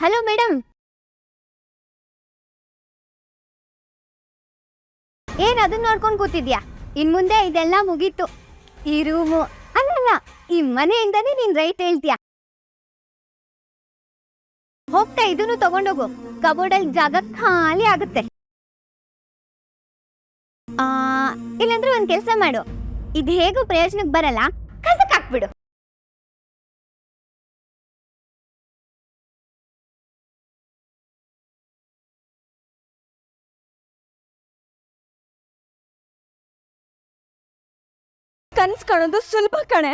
Hello madam. ಏನ್ ಅದನ್ನ ನೋಡ್ಕೊಂಡು ಕೂತಿದ್ಯಾ? ಇನ್ ಮುಂದೆ ಇದೆಲ್ಲ ಮುಗೀತು. ಈ ರೂಮು ಅಲ್ಲಲ್ಲ, ಈ ಮನೆಯಿಂದನೇ ನೀನ್ ರೈಟ್ ಹೇಳ್ತೀಯ. ಹೋಗ್ತಾ ಇದನ್ನು ತಗೊಂಡೋಗು, ಕಬೋರ್ಡಲ್ಲಿ ಜಾಗ ಖಾಲಿ ಆಗುತ್ತೆ. ಇಲ್ಲಾಂದ್ರೆ ಒಂದ್ ಕೆಲ್ಸ ಮಾಡು, ಇದು ಹೇಗೂ ಪ್ರಯೋಜನಕ್ಕೆ ಬರಲ್ಲ, ಕಸಕ್ ಹಾಕ್ಬಿಡು. ಕನ್ಸ್ ಕಾಣೋದು ಸುಲಭ ಕಣೆ,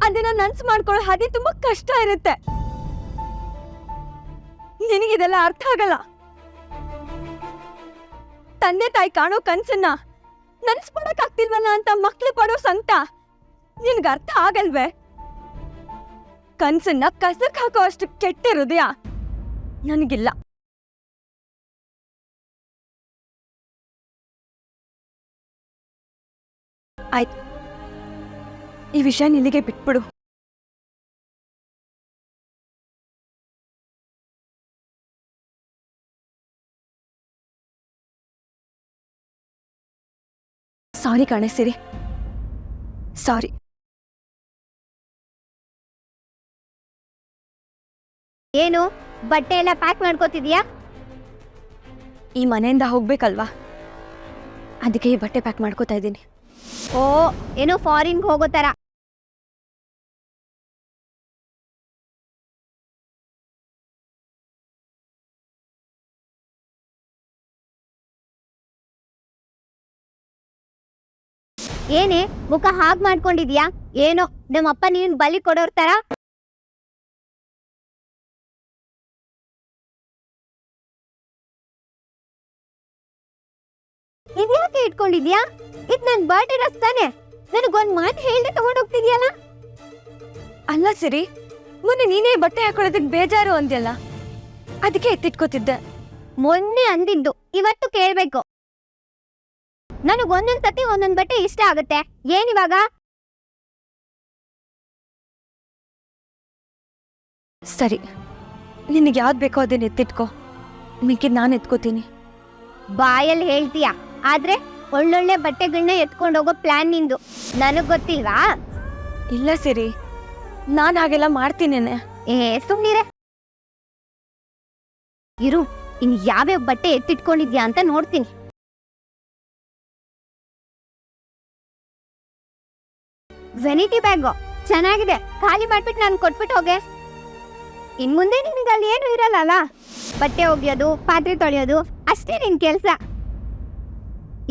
ಅದನ್ನ ನನ್ಸ್ ಮಾಡ್ಕೊಳ್ಳೋ ಹಾದಿ ತುಂಬಾ ಕಷ್ಟ ಇರುತ್ತೆ. ನಿನಗಿದೆಲ್ಲ ಅರ್ಥ ಆಗಲ್ಲ. ತಂದೆ ತಾಯಿ ಕಾಣೋ ಕನ್ಸನ್ನ ನನ್ಸ್ ಮಾಡಕ್ ಆಗ್ತಿಲ್ವಲ್ಲ ಅಂತ ಮಕ್ಳು ಪಡೋ ಸಂತ ನಿನ್ಗ ಅರ್ಥ ಆಗಲ್ವೇ? ಕನ್ಸನ್ನ ಕಸಕ್ ಹಾಕೋ ಅಷ್ಟು ಕೆಟ್ಟ ಹೃದಯ ನನಗಿಲ್ಲ. ಆಯ್ತು, ಈ ವಿಷಯ ನಿನಗೆ ಬಿಟ್ಬಿಡು. ಸಾರಿ ಕಣೆ ಸಿರಿ, ಸಾರಿ. ಏನು ಬಟ್ಟೆ ಎಲ್ಲ ಪ್ಯಾಕ್ ಮಾಡ್ಕೋತಿದ್ಯಾ? ಈ ಮನೆಯಿಂದ ಹೋಗ್ಬೇಕಲ್ವಾ, ಅದಕ್ಕೆ ಈ ಬಟ್ಟೆ ಪ್ಯಾಕ್ ಮಾಡ್ಕೋತಾ ಇದ್ದೀನಿ. ಓ, ಏನೋ ಫಾರಿನ್ಗೆ ಹೋಗೋ ತರ. ಏನೇ ಮುಖ ಹಾಗೆ ಮಾಡ್ಕೊಂಡಿದ್ಯಾ? ಏನೋ ನಮ್ಮಪ್ಪ ನೀನ್ ಬಲಿ ಕೊಡೋರ್ ತರ. ಇದ್ಯಾಕೆ ಇಟ್ಕೊಂಡಿದ್ಯಾ? ಇದ್ ನನ್ ಬರ್ಡೇ ಡ್ರೆಸ್ ತಾನೆ, ನನಗೊಂದ್ ಮಾತು ಹೇಳ್ದೆ ತಗೊಂಡೋಗ್ತಿದ್ಯಲ್ಲ. ಅಲ್ಲ ಸಿರಿ, ಮೊನ್ನೆ ನೀನೇ ಬಟ್ಟೆ ಹಾಕೊಳ್ಳೋದಕ್ಕೆ ಬೇಜಾರು ಅಂದ್ಯಲ್ಲ, ಅದಕ್ಕೆ ಎತ್ತಿಟ್ಕೋತಿದ್ದೆ. ಮೊನ್ನೆ ಅಂದಿದ್ದು ಇವತ್ತು ಕೇಳ್ಬೇಕು. ನನಗ್ ಒಂದೊಂದ್ ಸತಿ ಒಂದೊಂದ್ ಬಟ್ಟೆ ಇಷ್ಟ ಆಗುತ್ತೆ, ಏನಿವಾಗ? ಸರಿ, ನಿನಗೆ ಯಾವ್ದು ಬೇಕೋ ಅದನ್ನ ಎತ್ತಿಟ್ಕೋ, ಮಿಕ್ಕಿದ್ ನಾನು ಎತ್ಕೋತೀನಿ. ಬಾಯಲ್ಲಿ ಹೇಳ್ತೀಯ, ಆದ್ರೆ ಒಳ್ಳೊಳ್ಳೆ ಬಟ್ಟೆಗಳನ್ನ ಎತ್ಕೊಂಡು ಹೋಗೋ ಪ್ಲಾನ್ ನಿಂದು, ನನಗ್ ಗೊತ್ತಿಲ್ವಾ? ಇಲ್ಲ ಸಿರಿ, ನಾನು ಹಾಗೆಲ್ಲ ಮಾಡ್ತೀನೇನೆ. ಸುಮ್ನಿರೆ. ಇರು, ಇನ್ ಯಾವ್ಯಾವ ಬಟ್ಟೆ ಎತ್ತಿಟ್ಕೊಂಡಿದ್ಯಾ ಅಂತ ನೋಡ್ತೀನಿ. ವೆನಿಟಿ ಬ್ಯಾಗು ಚೆನ್ನಾಗಿದೆ, ಖಾಲಿ ಮಾಡ್ಬಿಟ್ಟು ನಾನು ಕೊಟ್ಬಿಟ್ಟು ಹೋಗೆ. ಇನ್ ಮುಂದೆ ನಿನಗೆ ಅಲ್ಲಿ ಏನು ಇರಲ್ಲ, ಬಟ್ಟೆ ಒಗೆಯೋದು, ಪಾತ್ರೆ ತೊಳೆಯೋದು ಅಷ್ಟೇ ನಿನ್ ಕೆಲ್ಸ.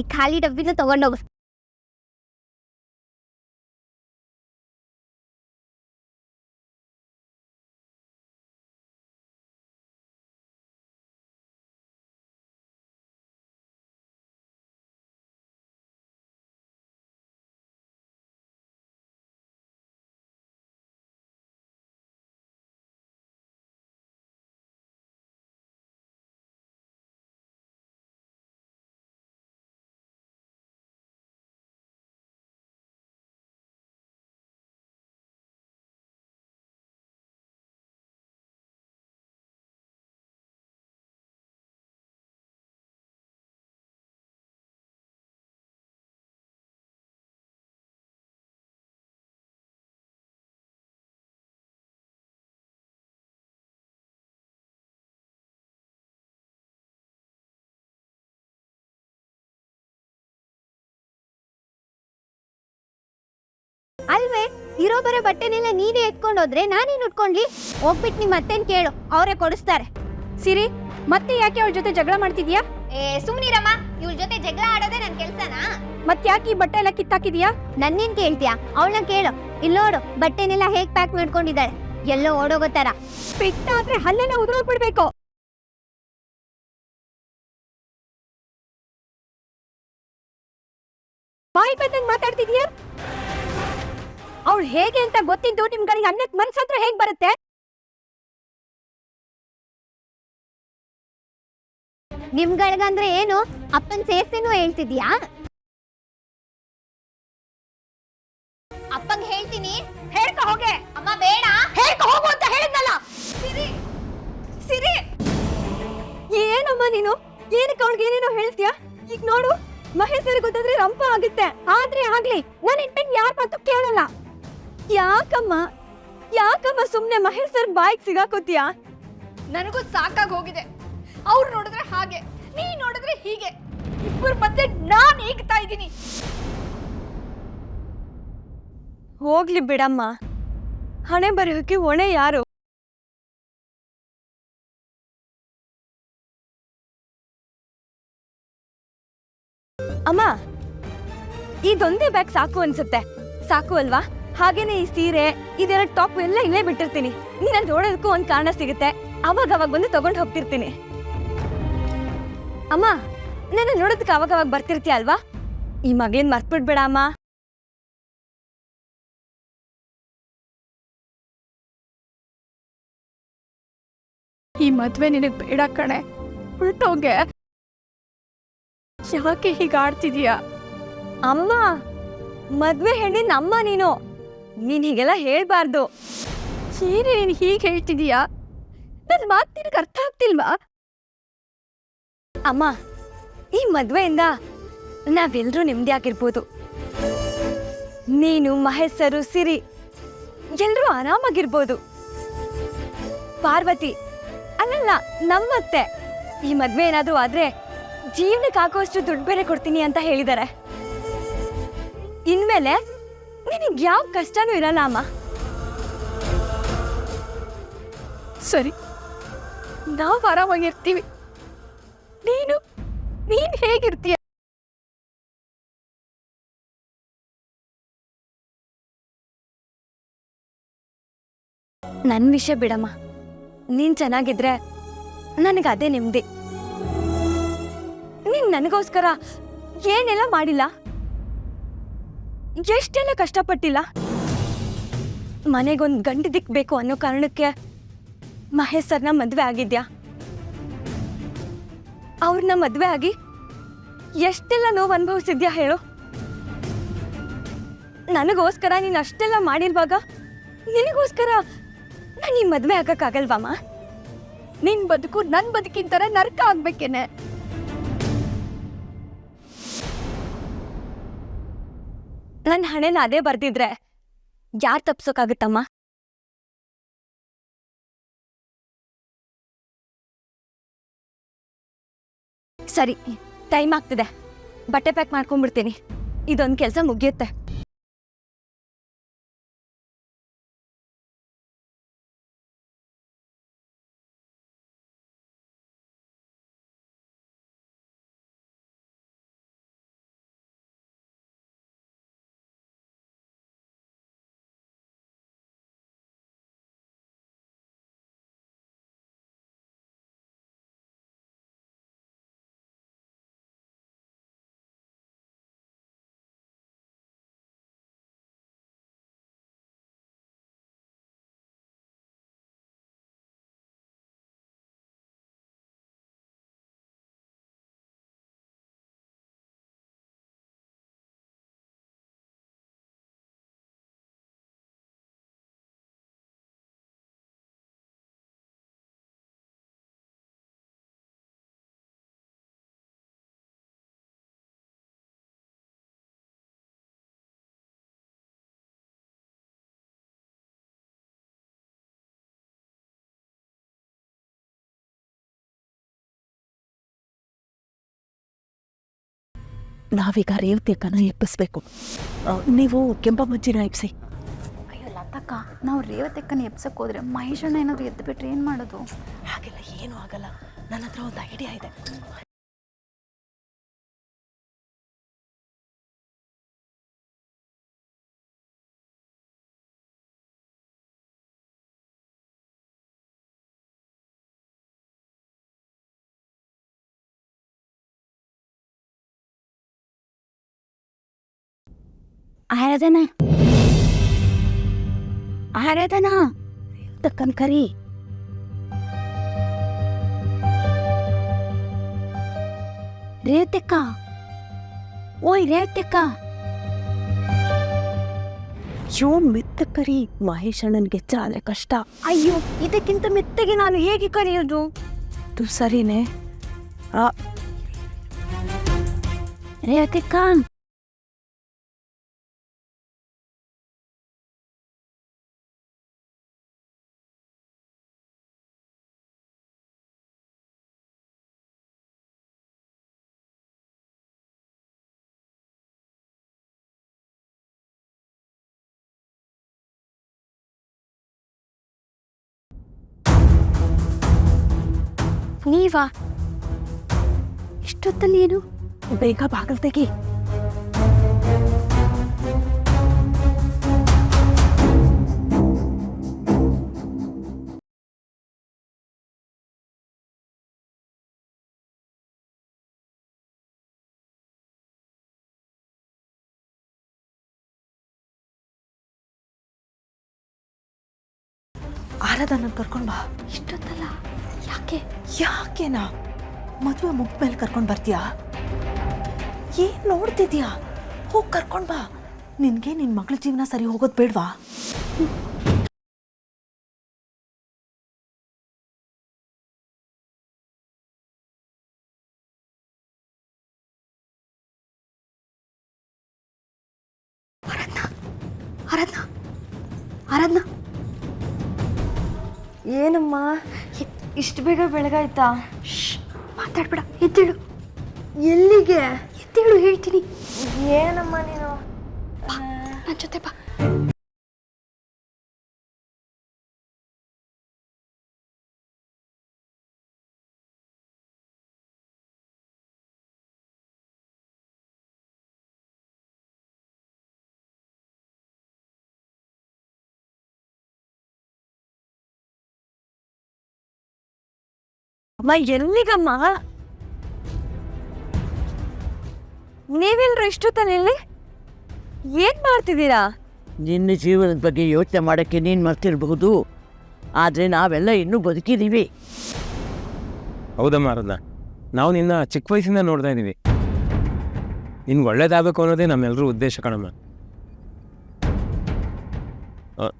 ಈ ಖಾಲಿ ಡಬ್ಬಿನ ತಗೊಂಡೋಗು. ಅಲ್ವೇ, ಇರೋ ಬರೋ ಬಟ್ಟೆನೆಲ್ಲ ನೀನೇ ಎತ್ಕೊಂಡೋದ್ರೆ ನಾನೇನು ಉಟ್ಕೊಂಡ್ಲಿ? ಹೋಗ್ಬಿಟ್ಟು ನಿಮ್ಮ ಅತ್ತೆನ್ ಕೇಳು, ಅವರೇ ಕೊಡಿಸ್ತಾರೆ. ಸಿರಿ, ಮತ್ತೆ ಯಾಕೆ ಅವಳ ಜೊತೆ ಜಗಳ ಮಾಡ್ತಿದ್ಯಾ? ಸುಮ್ನಿರಮ್ಮ, ಇವಳ ಜೊತೆ ಜಗಳ ಆಡೋದೇ ನನ್ ಕೆಲ್ಸನಾ? ಮತ್ತೆ ಯಾಕೆ ಈ ಬಟ್ಟೆ ಎಲ್ಲ ಕಿತ್ತಾಕಿದ್ಯಾ? ನನ್ನೇನ್ ಕೇಳ್ತೀಯಾ? ಅವಳನ್ನ ಕೇಳು. ಇಲ್ಲಿ ನೋಡು, ಬಟ್ಟೆನೆಲ್ಲ ಹೇಗ್ ಪ್ಯಾಕ್ ಮಾಡ್ಕೊಂಡಿದ್ದಾಳೆ, ಎಲ್ಲೋ ಓಡೋಗೋ ತರ. ಪಿಟ್ಟ ಆದ್ರೆ ಹಲ್ಲೆಲ್ಲ ಉದುರೋಗ್ಬಿಡ್ಬೇಕು. ಬಾಯಿ ಬಂದಂಗ್ ಮಾತಾಡ್ತಿದ್ಯಾ? ಅವಳು ಹೇಗೆ ಅಂತ ಗೊತ್ತಿದ್ದು ನಿಮ್ಗಳಿಗೆ ಅನ್ನಕ್ ಮನ್ಸಂತ್ರ ಹೇಗ್ ಬರುತ್ತೆ? ನಿಮ್ಗಳಿಗಂದ್ರೆ ಏನು, ಅಪ್ಪನ್ ಸೇಫ್ಟಿನೂ ಹೇಳ್ತಿದ್ಯಾ? ಅಪ್ಪಂಗೆ ಹೇಳ್ತೀನಿ, ಹೇಳ್ಕೊ ಹೋಗೆ. ಅಮ್ಮ ಬೇಡ, ಹೇಳ್ಕೊ ಹೋಗು ಅಂತ ಹೇಳಿದ್ನಲ್ಲ. ಸಿರಿ, ಸಿರಿ. ಏನಮ್ಮ ನೀನು? ಏನಕ್ಕೆ ಅವಳಿಗೆ ಏನೇನೋ ಹೇಳ್ತೀಯ? ಈಗ ನೋಡು, ಮಹೇಶ್ ಸರ್ ಗೊತ್ತಾದ್ರೆ ರಂಪ ಆಗುತ್ತೆ. ಆದ್ರೆ ಆಗ್ಲಿ, ನನ್ನ ಹೆಂಡತಿಗೆ ಯಾರ ಮಾತು ಕೇಳಲ್ಲ. ಯಾಕಮ್ಮ ಸುಮ್ನೆ ಮಹೇಶ್ ಸರ್ ಬಾಯಿಗೆ ಸಿಗಾಕೋತೀಯಾ? ನನಗೂ ಸಾಕಾಗಿ ಹೋಗಿದೆ. ಅವ್ರು ನೋಡಿದ್ರೆ ಹಾಗೆ, ನೀ ನೋಡಿದ್ರೆ ಹೀಗೆ, ಇಬ್ಬರ ಮಧ್ಯೆ ನಾನು ಈಗ್ತಾ ಇದ್ದೀನಿ. ಹೋಗ್ಲಿ ಬಿಡಮ್ಮ, ಹಣೆ ಬರೋಕೆ ಹೊಣೆ ಯಾರು? ಅಮ್ಮ, ಇದೊಂದೇ ಬ್ಯಾಗ್ ಸಾಕು ಅನ್ಸುತ್ತೆ. ಸಾಕು ಅಲ್ವಾ? ಹಾಗೇನೆ ಈ ಸೀರೆ, ಇದೆಲ್ಲ ಟಾಪ್ ಎಲ್ಲ ಇಲ್ಲೇ ಬಿಟ್ಟಿರ್ತೀನಿ. ನೀನ್ ನೋಡೋದಕ್ಕೂ ಒಂದ್ ಕಾರಣ ಸಿಗುತ್ತೆ. ಅವಾಗ ಬಂದು ತಗೊಂಡು ಹೋಗ್ತಿರ್ತೀನಿ. ಅಮ್ಮ, ನನ್ನ ನೋಡೋದಕ್ಕೆ ಅವಾಗ ಬರ್ತಿರ್ತೀಯ ಅಲ್ವಾ? ಈ ಮಗೇನ್ ಮರ್ತ್ಬಿಡ್ಬೇಡ ಅಮ್ಮ. ಈ ಮದ್ವೆ ನಿನಗ್ ಬೇಡ ಕಣೆ, ಹೊರಟೋಗೆ. ಯಾಕೆ ಹೀಗೆ ಆಡ್ತಿದೀಯಾ? ಅಮ್ಮ, ಮದ್ವೆ ಹೆಣ್ಣಿನ ಅಮ್ಮ ನೀನು ಹೀಗೆಲ್ಲ ಹೇಳ್ಬಾರ್ದು. ಸೀರೆ ನೀನು ಹೀಗೆ ಹೇಳ್ತಿದೀಯಾ? ನನ್ನ ಮಾತು ನಿನಗೆ ಅರ್ಥ ಆಗ್ತಿಲ್ವಾ? ಅಮ್ಮ, ಈ ಮದ್ವೆಯಿಂದ ನಾವೆಲ್ಲರೂ ನೆಮ್ಮದಿ ಆಗಿರ್ಬೋದು. ನೀನು, ಮಹೇಶ್ ಸರು, ಸಿರಿ ಎಲ್ರೂ ಆರಾಮಾಗಿರ್ಬೋದು. ಪಾರ್ವತಿ ಅಲ್ಲಲ್ಲ, ನಮ್ಮತ್ತೆ ಈ ಮದ್ವೆ ಏನಾದ್ರೂ ಆದ್ರೆ ಜೀವನಕ್ಕೆ ಹಾಕೋಷ್ಟು ದುಡ್ಡು ಬೇರೆ ಕೊಡ್ತೀನಿ ಅಂತ ಹೇಳಿದ್ದಾರೆ. ಇನ್ಮೇಲೆ ನಿನಗೆ ಯಾವ ಕಷ್ಟನೂ ಇರಲ್ಲ ಅಮ್ಮ. ಸರಿ, ನಾವು ಆರಾಮಾಗಿರ್ತೀವಿ. ನೀನು ಹೇಗಿರ್ತೀಯ? ನನ್ನ ವಿಷಯ ಬಿಡಮ್ಮ. ನೀನ್ ಚೆನ್ನಾಗಿದ್ರೆ ನನಗೆ ಅದೇ ನೆಮ್ಮದಿ. ನೀನ್ ನನಗೋಸ್ಕರ ಏನೆಲ್ಲ ಮಾಡಿಲ್ಲ, ಎಷ್ಟೆಲ್ಲ ಕಷ್ಟಪಟ್ಟಿಲ್ಲ. ಮನೆಗೊಂದು ಗಂಡು ದಿಕ್ಬೇಕು ಅನ್ನೋ ಕಾರಣಕ್ಕೆ ಮಹೇಶ್ ಸರ್ನ ಮದುವೆ ಆಗಿದ್ಯಾ? ಅವ್ರನ್ನ ಮದುವೆ ಆಗಿ ಎಷ್ಟೆಲ್ಲ ನೋವು ಅನುಭವಿಸಿದ್ಯಾ ಹೇಳು? ನನಗೋಸ್ಕರ ನೀನು ಅಷ್ಟೆಲ್ಲ ಮಾಡಿರುವಾಗ ನಿನಗೋಸ್ಕರ ನಾನು ಈ ಮದುವೆ ಆಗಕ್ಕಾಗಲ್ವಮ್ಮ? ನಿನ್ ಬದುಕು ನನ್ನ ಬದುಕಿನ ನರಕ ಆಗ್ಬೇಕೇನೆ. ನನ್ನ ಹಣೆನ ಅದೇ ಬರ್ದಿದ್ರೆ ಯಾರು ತಪ್ಸೋಕ್ಕಾಗುತ್ತಮ್ಮ? ಸರಿ, ಟೈಮ್ ಆಗ್ತಿದೆ. ಬಟ್ಟೆ ಪ್ಯಾಕ್ ಮಾಡ್ಕೊಂಡ್ಬಿಡ್ತೀನಿ. ಇದೊಂದು ಕೆಲಸ ಮುಗಿಯುತ್ತೆ. ನಾವೀಗ ರೇವತಿಯಕ್ಕನ ಎಬ್ಬಿಸ್ಬೇಕು. ನೀವು ಕೆಂಪಮ್ಮಜ್ಜಿನ ಎಬ್ಸಿ. ಅಯ್ಯೋ ಲತಕ್ಕ, ನಾವು ರೇವತಿಯಕ್ಕನ ಎಬ್ಸಕ್ಕೆ ಹೋದ್ರೆ ಮಹೇಶಣ್ಣ ಏನಾದರೂ ಎದ್ದು ಬಿಟ್ರೆ ಏನು ಮಾಡೋದು? ಹಾಗೆಲ್ಲ ಏನೂ ಆಗಲ್ಲ, ನನ್ನ ಹತ್ರ ಒಂದು ಐಡಿಯಾ ಇದೆ. ಆರಾಧನಾ ತಕ್ಕನ್ ಕರಿ. ರೇವತಿಯಕ್ಕ, ಓಯ್ ರೇವತಿಯಕ್ಕ. ಮೆತ್ತ ಕರಿ. ಮಹೇಶ್ ಅಣ್ಣನ್ಗೆ ಚಾಲೆ ಕಷ್ಟ. ಅಯ್ಯೋ, ಇದಕ್ಕಿಂತ ಮೆತ್ತಗೆ ನಾನು ಹೇಗೆ ಕರೆಯೋದು? ಅದು ಸರಿನೇ, ರೇವತಕ್ಕ ನೀವಾ ಇಷ್ಟೊತ್ತಲ್ಲಿ ಏನು ಬೇಗ ಬಾಗಿಲು ತೆಗಿ. ಆರಾಧನ ಕರ್ಕೊಂಡ್ ಬಾ. ಇಷ್ಟೊತ್ತಲ್ಲ ಯಾಕೆ? ಯಾಕೆನಾ? ಮದುವೆ ಮುಗ್ದ್ಮೇಲೆ ಕರ್ಕೊಂಡು ಬರ್ತೀಯಾ? ಏನ್ ನೋಡ್ತಿದ್ಯಾ? ಹೋಗಿ ಕರ್ಕೊಂಡ್ ಬಾ. ನಿನ್ಗೆ ನಿನ್ ಮಗಳ ಜೀವನ ಸರಿ ಹೋಗೋದು ಬೇಡ್ವಾ? ಆರಾಧನಾ ಆರಾಧನಾ ಏನಮ್ಮ ಇಷ್ಟು ಬೇಗ ಬೆಳಗಾಯ್ತಾ? ಮಾತಾಡ್ಬೇಡ, ಎದ್ದೇಳು. ಎಲ್ಲಿಗೆ? ಎದ್ದೇಳು ಹೇಳ್ತೀನಿ. ಏನಮ್ಮ ನೀನು? ನನ್ನ ಜೊತೆ ಬಾ. ಅಮ್ಮ ಎಲ್ಲಿಗಮ್ಮ? ನೀವೆಲ್ರು ಇಷ್ಟೊತ್ತಲ್ಲಿ ಏನ್ ಮಾಡ್ತಿದ್ದೀರಾ? ನಿನ್ನ ಜೀವನದ ಬಗ್ಗೆ ಯೋಚನೆ ಮಾಡೋಕ್ಕೆ ನೀನು ಮರ್ತಿರಬಹುದು, ಆದರೆ ನಾವೆಲ್ಲ ಇನ್ನೂ ಬದುಕಿದ್ದೀವಿ. ಹೌದಮ್ಮ ಆರಾಧನಾ, ನಾವು ನಿನ್ನ ಚಿಕ್ಕ ವಯಸ್ಸಿಂದ ನೋಡ್ತಾ ಇದ್ದೀವಿ. ನಿನ್ಗೆ ಒಳ್ಳೇದಾಗಬೇಕು ಅನ್ನೋದೇ ನಮ್ಮೆಲ್ಲರೂ ಉದ್ದೇಶ ಕಣಮ್ಮ.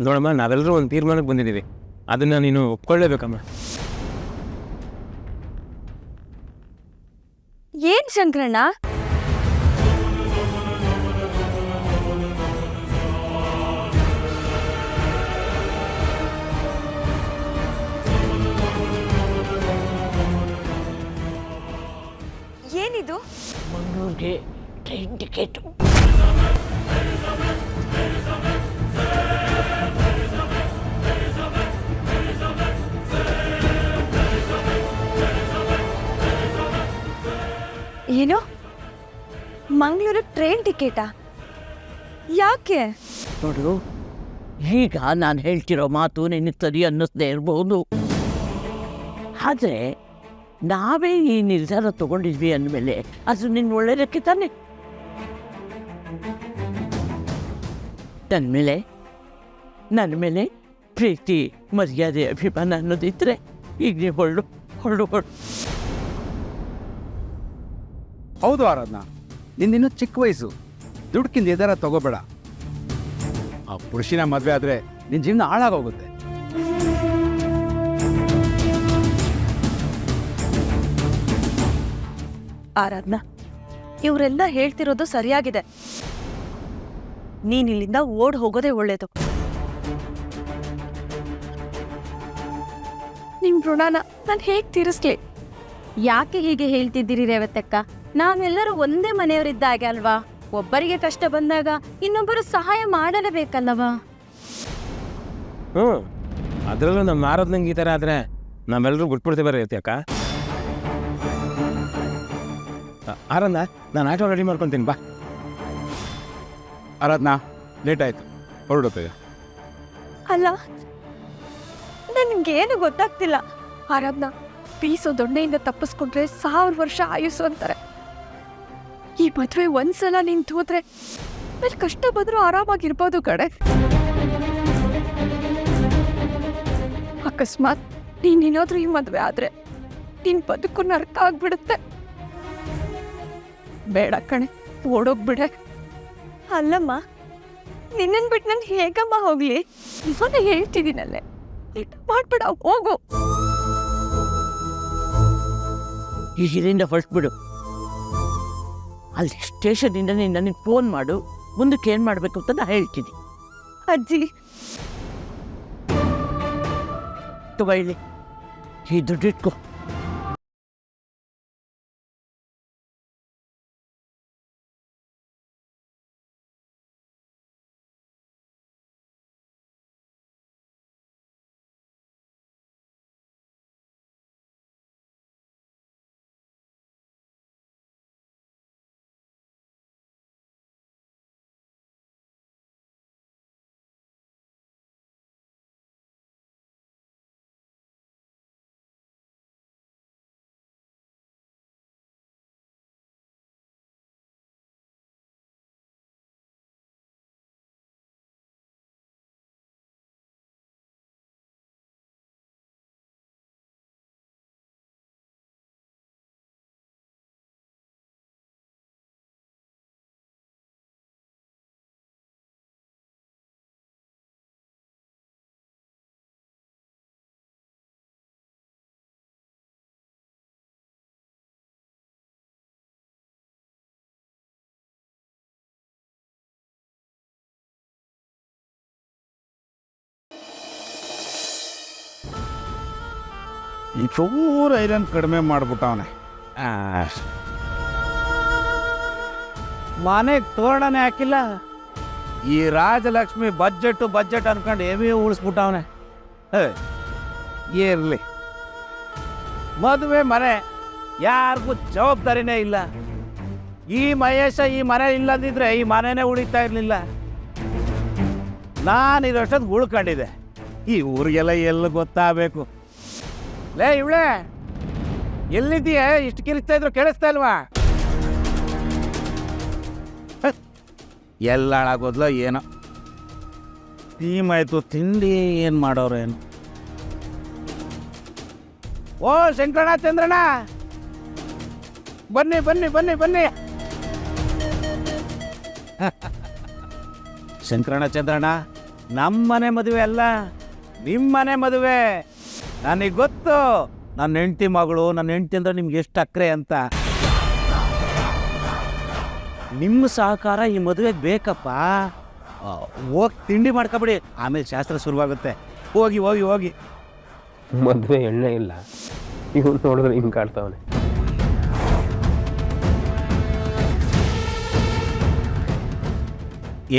ನೋಡಮ್ಮ, ನಾವೆಲ್ಲರೂ ಒಂದು ತೀರ್ಮಾನಕ್ಕೆ ಬಂದಿದ್ದೀವಿ, ಅದನ್ನು ನೀನು ಒಪ್ಕೊಳ್ಳೇಬೇಕಮ್ಮ. ಏನ್ ಶಂಕರಣ್ಣ? ಏನಿದು? ಮಂಗಳೂರಿಗೆ ಟ್ರೈನ್ ಟಿಕೆಟ್. ಏನು? ಮಂಗಳೂರು ಟ್ರೈನ್ ಟಿಕೆಟಾ? ಯಾಕೆ? ನೋಡು, ಈಗ ನಾನು ಹೇಳ್ತಿರೋ ಮಾತು ನಿನಗೆ ಸರಿ ಅನ್ನಿಸ್ದೇ ಇರಬಹುದು, ಆದರೆ ನಾವೇ ಈ ನಿರ್ಧಾರ ತಗೊಂಡಿದ್ವಿ ಅಂದಮೇಲೆ ಅದು ನಿನ್ನ ಒಳ್ಳೆಯದಕ್ಕೆ ತಾನೆ. ನನ್ನ ಮೇಲೆ ಪ್ರೀತಿ, ಮರ್ಯಾದೆ, ಅಭಿಮಾನ ಅನ್ನೋದಿದ್ರೆ ಈಗ ನೀವು ಹೊರಡು. ಹೌದು ಆರಾಧನಾ, ನಿಂದಿನ್ನೂ ಚಿಕ್ಕ ವಯಸ್ಸು, ದುಡ್ಕಿಂದ ಎದಾರ ತಗೋಬೇಡ. ಆ ಪುರುಷಿನ ಮದುವೆ ಆದರೆ ನಿನ್ನ ಜೀವನ ಹಾಳಾಗೋಗುತ್ತೆ. ಆರಾಧನಾ, ಇವರೆಲ್ಲ ಹೇಳ್ತಿರೋದು ಸರಿಯಾಗಿದೆ. ನೀನಿಲ್ಲಿಂದ ಓಡ್ ಹೋಗೋದೇ ಒಳ್ಳೇದು. ನಿಮ್ ಋಣನ ನಾನು ಹೇಗ್ ತೀರಿಸ್ಲಿ? ಯಾಕೆ ಹೀಗೆ ಹೇಳ್ತಿದ್ದೀರಿ ರೇವತಕ್ಕ? ನಾವೆಲ್ಲರೂ ಒಂದೇ ಮನೆಯವರಿದ್ದಾಗೆ ಅಲ್ವಾ? ಒಬ್ಬರಿಗೆ ಕಷ್ಟ ಬಂದಾಗ ಇನ್ನೊಬ್ಬರು ಸಹಾಯ ಮಾಡಲೇಬೇಕಲ್ಲವಾ? ಅದರಲ್ಲೂ ನಮ್ಮ ಆರಾಧನೆಗೆ ಈ ಥರ ಆದರೆ ನಾವೆಲ್ಲರೂ ಗುಟ್ಬಿಡ್ತೇವೆ ಬರೀತಿ ಅಕ್ಕ. ಆರಾಧನಾ, ನಾನು ಆಟೋ ರೆಡಿ ಮಾಡ್ಕೊತೀನಿ, ಬಾ. ಆರಾಧನಾ, ಲೇಟ್ ಆಯಿತು, ಹೊರಡುತ್ತೆ. ಅಲ್ಲ, ನನ್ಗೇನು ಗೊತ್ತಾಗ್ತಿಲ್ಲ. ಆರಾಧನಾ, ಬೀಸೋ ದೊಣ್ಣೆಯಿಂದ ತಪ್ಪಿಸ್ಕೊಂಡ್ರೆ 1000 ವರ್ಷ ಆಯುಸ್ಸು ಅಂತಾರೆ. ಈ ಮದುವೆ ಒಂದ್ಸಲ ನಿಂತು ಹೋದ್ರೆ ಮೇಲೆ ಕಷ್ಟ ಬಂದರೂ ಆರಾಮಾಗಿರ್ಬೋದು ಕಡೆ. ಅಕಸ್ಮಾತ್ ನೀನೇನಾದ್ರೂ ಈ ಮದುವೆ ಆದ್ರೆ ನಿನ್ ಬದುಕು ನರಕ ಆಗ್ಬಿಡುತ್ತೆ. ಬೇಡ ಕಣೆ, ಓಡೋಗ್ಬಿಡೆ. ಅಲ್ಲಮ್ಮ, ನಿನ್ನನ್ ಬಿಟ್ಟು ನಾನು ಹೇಗಮ್ಮ ಹೋಗ್ಲಿ? ಇವನ್ನ ಹೇಳ್ತಿದ್ದೀನಲ್ಲೇ, ಮಾಡ್ಬೇಡ, ಹೋಗು. ಈಗ ಇಲ್ಲಿಂದ ಹೊರಟ್ಬಿಡು. ಅಲ್ಲಿ ಸ್ಟೇಷನಿಂದ ನೀನು ನನಗೆ ಫೋನ್ ಮಾಡು, ಮುಂದಕ್ಕೆ ಏನು ಮಾಡಬೇಕು ಅಂತ ನಾನು ಹೇಳ್ತೀನಿ. ಅಜ್ಜಿ, ತಗೋ ಇಲ್ಲಿ, ಈ ದುಡ್ಡು ಇಟ್ಕೋ. ಈ ಚೂರು ಐರನ್ ಕಡಿಮೆ ಮಾಡ್ಬಿಟ್ಟವನೆ. ಮನೆಗೆ ತೋರಣನೇ ಹಾಕಿಲ್ಲ. ಈ ರಾಜಲಕ್ಷ್ಮಿ ಬಜೆಟ್ ಅನ್ಕೊಂಡು ಹೆವಿ ಉಳಿಸ್ಬಿಟ್ಟವನೆ. ಇರಲಿ, ಮದುವೆ ಮನೆ, ಯಾರಿಗೂ ಜವಾಬ್ದಾರಿನೇ ಇಲ್ಲ. ಈ ಮಹೇಶ ಈ ಮನೆ ಇಲ್ಲದಿದ್ರೆ ಈ ಮನೆನೇ ಉಳಿತಾ ಇರಲಿಲ್ಲ. ನಾನಿರೋಷ್ಟೊತ್ತು ಉಳ್ಕೊಂಡಿದ್ದೆ. ಈ ಊರಿಗೆಲ್ಲ ಎಲ್ಲ ಗೊತ್ತಾಗಬೇಕು. ಲೇ ಇವಳೆ, ಎಲ್ಲಿದ್ದೀಯ? ಇಷ್ಟು ಕಿರಿಸ್ತಾ ಇದ್ರು ಕೇಳಿಸ್ತಾ ಇಲ್ವಾ? ಎಲ್ಲ ಹಾಳಾಗೋದ್ಲ ಏನೋ. ಟೀಮಾಯ್ತು, ತಿಂಡಿ ಏನು ಮಾಡೋರೇನು? ಓ ಶಂಕರಣ್ಣ, ಚಂದ್ರಣ್ಣ, ಬನ್ನಿ ಬನ್ನಿ ಬನ್ನಿ ಬನ್ನಿ. ಶಂಕರಣ್ಣ, ಚಂದ್ರಣ್ಣ, ನಮ್ಮನೆ ಮದುವೆ ಅಲ್ಲ, ನಿಮ್ಮನೆ ಮದುವೆ. ನನಗೆ ಗೊತ್ತು ನನ್ನ ಹೆಂಡತಿ ಮಗಳು, ನನ್ನ ಹೆಂಡತಿ ಅಂದ್ರೆ ನಿಮ್ಗೆ ಎಷ್ಟು ಅಕ್ರೆ ಅಂತ. ನಿಮ್ಮ ಸಹಕಾರ ಈ ಮದುವೆಗೆ ಬೇಕಪ್ಪ. ಹೋಗಿ ತಿಂಡಿ ಮಾಡ್ಕೊಬಿಡಿ, ಆಮೇಲೆ ಶಾಸ್ತ್ರ ಶುರುವಾಗುತ್ತೆ. ಹೋಗಿ ಹೋಗಿ ಹೋಗಿ. ಮದುವೆ ಎಣ್ಣೆ ಇಲ್ಲ, ಇವ್ನು ನೋಡಿದ್ರೆ ಹಿಂಗೆ ಕಾಡ್ತಾವನೆ.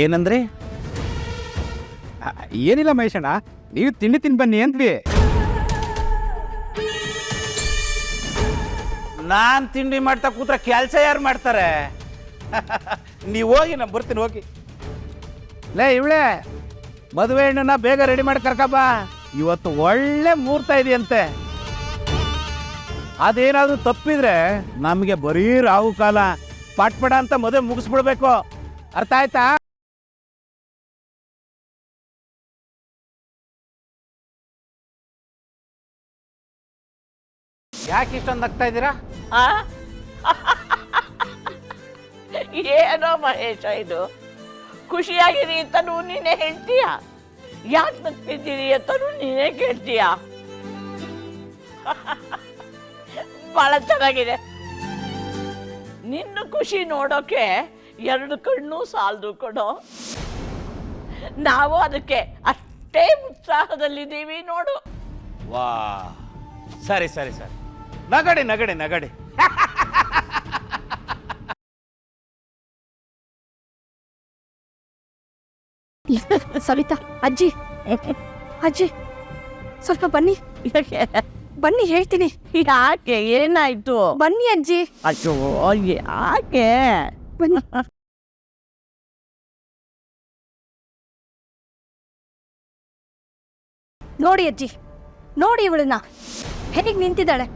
ಏನಂದ್ರೆ? ಏನಿಲ್ಲ ಮಹೇಶಣ್ಣ, ನೀವು ತಿಂಡಿ ತಿನ್ ಬನ್ನಿ ಅಂದ್ವಿ. ನಾನು ತಿಂಡಿ ಮಾಡ್ತಾ ಕೂತ್ರೆ ಕೆಲಸ ಯಾರು ಮಾಡ್ತಾರೆ? ನೀವು ಹೋಗಿ, ನಾನು ಬರ್ತೀನಿ, ಹೋಗಿ. ಲೇ ಇವಳೆ, ಮದುವೆ ಹೆಣ್ಣನ್ನ ಬೇಗ ರೆಡಿ ಮಾಡಿ ಕರ್ಕಬ್ಬ. ಇವತ್ತು ಒಳ್ಳೆ ಮುಹೂರ್ತ ಇದೆಯಂತೆ. ಅದೇನಾದರೂ ತಪ್ಪಿದ್ರೆ ನಮಗೆ ಬರೀ ರಾಹು ಕಾಲ. ಪಟ್ಪಡ ಅಂತ ಮದುವೆ ಮುಗಿಸ್ಬಿಡ್ಬೇಕು, ಅರ್ಥ ಆಯ್ತಾ? ಯಾಕೆ ಇಷ್ಟೊಂದು ನಗ್ತಾ ಇದ್ದೀರಾ? ಏನೋ ಮಹೇಶ, ಇದು ಖುಷಿಯಾಗಿರಿ ಅಂತನೂ ನೀನೇ ಹೇಳ್ತೀಯ, ಯಾಕೆ ನಗ್ತಿದ್ದೀರಿ ಅಂತನೂ ನೀನೇ ಕೇಳ್ತೀಯ. ಬಹಳ ಚೆನ್ನಾಗಿದೆ. ನಿನ್ನ ಖುಷಿ ನೋಡೋಕೆ 2 ಕಣ್ಣು ಸಾಲದು ಕೊಡೋ. ನಾವು ಅದಕ್ಕೆ ಅಷ್ಟೇ ಉತ್ಸಾಹದಲ್ಲಿದ್ದೀವಿ ನೋಡು. ವಾ, ಸರಿ ಸರಿ ಸರಿ, ನಗಡಿ ನಗಡಿ ನಗಡಿ. ಸವಿತಾ, ಅಜ್ಜಿ ಅಜ್ಜಿ ಸ್ವಲ್ಪ ಬನ್ನಿ ಬನ್ನಿ, ಹೇಳ್ತೀನಿ. ಯಾಕೆ, ಏನಾಯ್ತು? ಬನ್ನಿ ಅಜ್ಜಿ, ಅಯ್ಯೋ ಯಾಕೆ? ಬನ್ನಿ. ನೋಡಿ ಅಜ್ಜಿ, ನೋಡಿ ಇವಳನ್ನ ಹೇಗೆ ನಿಂತಿದ್ದಾಳೆ.